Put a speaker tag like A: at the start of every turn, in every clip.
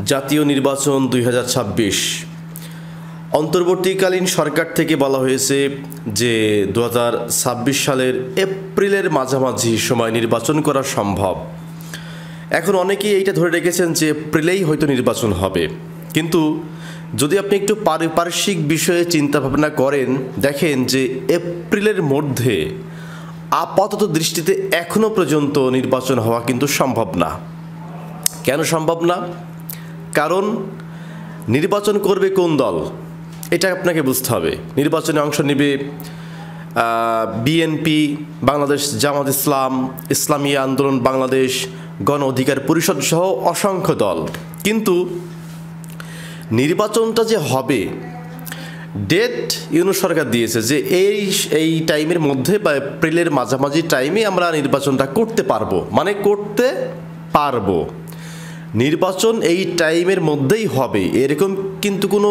A: জাতীয় নির্বাচন ২০২৬ অন্তর্বর্তীকালীন সরকার থেকে বলা হয়েছে যে ২০২৬ সালের এপ্রিলের মাঝামাঝি সময় নির্বাচন করা সম্ভব। এখন অনেকেই এইটা ধরে রেখেছেন যে এপ্রিলেই হয়তো নির্বাচন হবে, কিন্তু যদি আপনি একটু পারিপার্শ্বিক বিষয়ে চিন্তা ভাবনা করেন, দেখেন যে এপ্রিলের মধ্যে আপাতত দৃষ্টিতে এখনও পর্যন্ত নির্বাচন হওয়া কিন্তু সম্ভব না। কেন সম্ভব না? কারণ নির্বাচন করবে কোন দল এটা আপনাকে বুঝতে হবে। নির্বাচনে অংশ নেবে বিএনপি, বাংলাদেশ জামাত ইসলাম, ইসলামী আন্দোলন বাংলাদেশ, গণ অধিকার পরিষদ সহ অসংখ্য দল। কিন্তু নির্বাচনটা যে হবে ডেট ইউনূস সরকার দিয়েছে যে এই টাইমের মধ্যে বা এপ্রিলের মাঝামাঝি টাইমে আমরা নির্বাচনটা করতে পারবো, মানে করতে পারবো। নির্বাচন এই টাইমের মধ্যেই হবে এরকম কিন্তু কোনো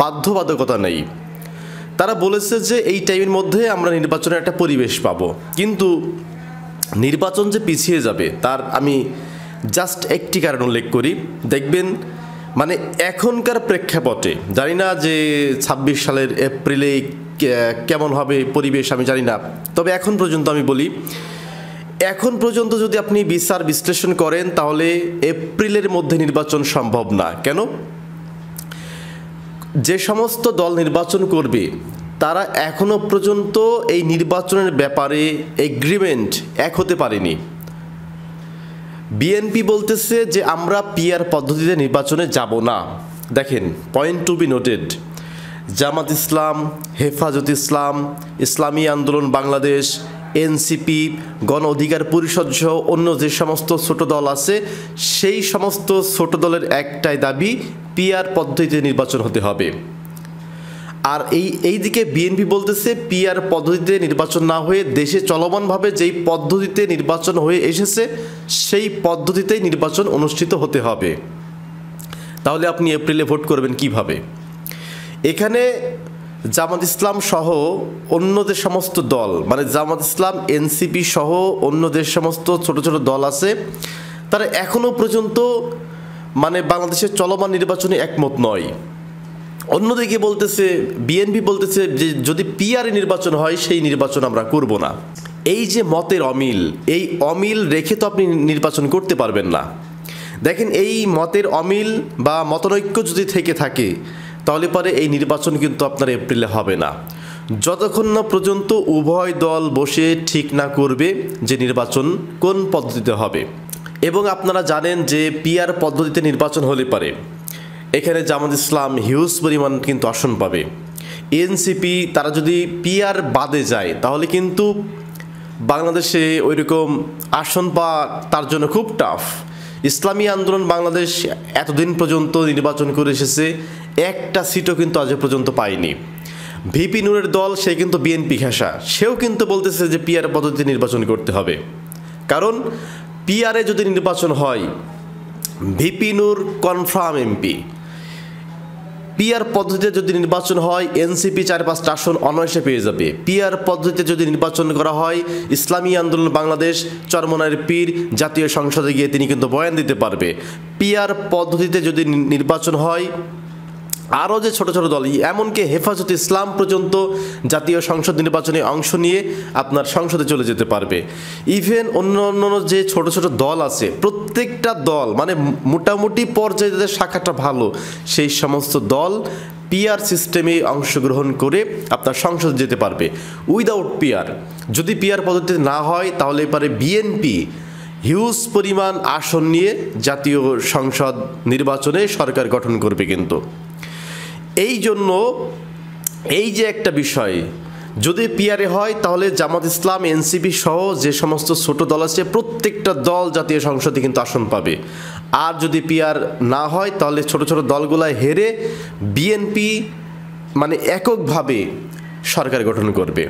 A: বাধ্যবাধকতা নেই। তারা বলেছে যে এই টাইমের মধ্যে আমরা নির্বাচনের একটা পরিবেশ পাবো, কিন্তু নির্বাচন যে পিছিয়ে যাবে তার আমি জাস্ট একটি কারণ উল্লেখ করি। দেখবেন মানে এখনকার প্রেক্ষাপটে, জানি না যে ২৬ সালের এপ্রিলে কেমন হবে পরিবেশ আমি জানি না, তবে এখন পর্যন্ত আমি বলি, এখন পর্যন্ত যদি আপনি বিচার বিশ্লেষণ করেন তাহলে এপ্রিলের মধ্যে নির্বাচন সম্ভব না। কেন? যে সমস্ত দল নির্বাচন করবে তারা এখনো পর্যন্ত এই নির্বাচনের ব্যাপারে এগ্রিমেন্ট এক হতে পারেনি। বিএনপি বলতেছে যে আমরা পিআর পদ্ধতিতে নির্বাচনে যাব না। দেখেন, পয়েন্ট টু বি নোটেড, জামাত ইসলাম, হেফাজত ইসলাম, ইসলামী আন্দোলন বাংলাদেশ, এনসিপি, গণ অধিকার পরিষদ সহ অন্য যে সমস্ত ছোট দল আছে সেই সমস্ত ছোট দলের একটাই দাবি, পিআর পদ্ধতিতে নির্বাচন হতে হবে। আর এই দিকে বিএনপি বলতেছে পিআর পদ্ধতিতে নির্বাচন না হয়ে দেশে চলমানভাবে যেই পদ্ধতিতে নির্বাচন হয়ে এসেছে সেই পদ্ধতিতেই নির্বাচন অনুষ্ঠিত হতে হবে। তাহলে আপনি এপ্রিলে ভোট করবেন কিভাবে? এখানে জামাত ইসলাম সহ অন্য যে সমস্ত দল, মানে জামাত ইসলাম, এনসিপি সহ অন্য যে সমস্ত ছোট ছোট দল আছে তারা এখনও পর্যন্ত মানে বাংলাদেশের চলমান নির্বাচনে একমত নয়। অন্যদিকে বলতেছে বিএনপি বলতেছে যে যদি পিআরে নির্বাচন হয় সেই নির্বাচন আমরা করব না। এই যে মতের অমিল, এই অমিল রেখে তো আপনি নির্বাচন করতে পারবেন না। দেখেন, এই মতের অমিল বা মতনৈক্য যদি থেকে থাকে তাহলে পরে এই নির্বাচন কিন্তু আপনার এপ্রিলে হবে না, যতক্ষণ না পর্যন্ত উভয় দল বসে ঠিক না করবে যে নির্বাচন কোন পদ্ধতিতে হবে। এবং আপনারা জানেন যে পিআর পদ্ধতিতে নির্বাচন হলে পারে এখানে জামাত ইসলাম হিউজ পরিমাণ কিন্তু আসন পাবে। এনসিপি তারা যদি পিআর বাদে যায় তাহলে কিন্তু বাংলাদেশে ওইরকম আসন পাওয়া তার জন্য খুব টাফ। ইসলামী আন্দোলন বাংলাদেশ এতদিন পর্যন্ত নির্বাচন করে এসেছে, একটা সিটও কিন্তু আজ পর্যন্ত পায়নি। ভিপি নূরের দল, সে কিন্তু বিএনপি ঘেঁষা, সেও কিন্তু বলতেছে যে পিআর পদ্ধতিতে নির্বাচন করতে হবে। কারণ পিআরে যদি নির্বাচন হয় ভিপি নূর কনফার্ম এমপি, পিআর পদ্ধতিতে যদি নির্বাচন হয় এনসিপি ৪-৫টা আসন অনায়াসে পেয়ে যাবে। পিআর পদ্ধতিতে যদি নির্বাচন করা হয় ইসলামী আন্দোলন বাংলাদেশ চরমনায়ের পীর জাতীয় সংসদে গিয়ে তিনি কিন্তু বয়ান দিতে পারবে। পিআর পদ্ধতিতে যদি নির্বাচন হয় আরও যে ছোট ছোট দল, এমনকি হেফাজত ইসলাম পর্যন্ত জাতীয় সংসদ নির্বাচনে অংশ নিয়ে আপনার সংসদে চলে যেতে পারবে। ইভেন অন্য অন্য যে ছোট ছোট দল আছে প্রত্যেকটা দল মানে মোটামুটি পর্যায়ে যাদের শাখাটা ভালো সেই সমস্ত দল পিআর সিস্টেমে অংশগ্রহণ করে আপনার সংসদে যেতে পারবে উইদাউট পিআর। যদি পিআর পদ্ধতিতে না হয় তাহলে পারে বিএনপি হিউজ পরিমাণ আসন নিয়ে জাতীয় সংসদ নির্বাচনে সরকার গঠন করবে। কিন্তু এই জন্য এই যে একটা বিষয়, যদি পিআরে হয় তাহলে জামাত ইসলাম, এনসিপি সহ যে সমস্ত ছোট দল আছে প্রত্যেকটা দল জাতীয় সংসদে কিন্তু আসন পাবে। আর যদি পিআর না হয় তাহলে ছোট ছোট দলগুলাই হেরে বিএনপি মানে এককভাবে সরকার গঠন করবে।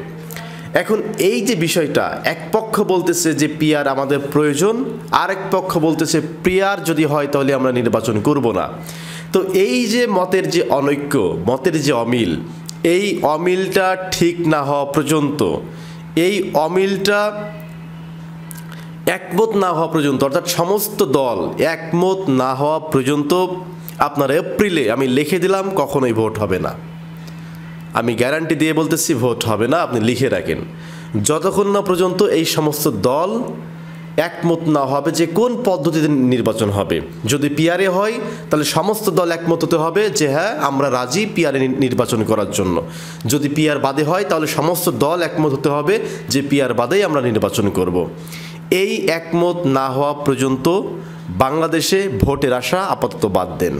A: এখন এই যে বিষয়টা, এক পক্ষ বলতেছে যে পিআর আমাদের প্রয়োজন, আরেক পক্ষ বলতেছে পিআর যদি হয় তাহলে আমরা নির্বাচন করব না। তো এই যে মতের যে অনৈক্য, মতের যে অমিল, এই অমিলটা ঠিক না হওয়া পর্যন্ত, এই অমিলটা একমত না হওয়া পর্যন্ত, অর্থাৎ সমস্ত দল একমত না হওয়া পর্যন্ত আপনার এপ্রিলে আমি লিখে দিলাম কখনোই ভোট হবে না। আমি গ্যারান্টি দিয়ে বলতেছি ভোট হবে না, আপনি লিখে রাখেন। যতক্ষণ না পর্যন্ত এই সমস্ত দল একমত না হবে যে কোন পদ্ধতিতে নির্বাচন হবে। যদি পিয়ারে হয় তাহলে সমস্ত দল একমত হতে হবে যে হ্যাঁ আমরা রাজি পিয়ারে নির্বাচন করার জন্য। যদি পিয়ার বাদে হয় তাহলে সমস্ত দল একমত হতে হবে যে পিয়ার বাদেই আমরা নির্বাচন করব। এই একমত না হওয়া পর্যন্ত বাংলাদেশে ভোটের আশা আপাতত বাদ দেন।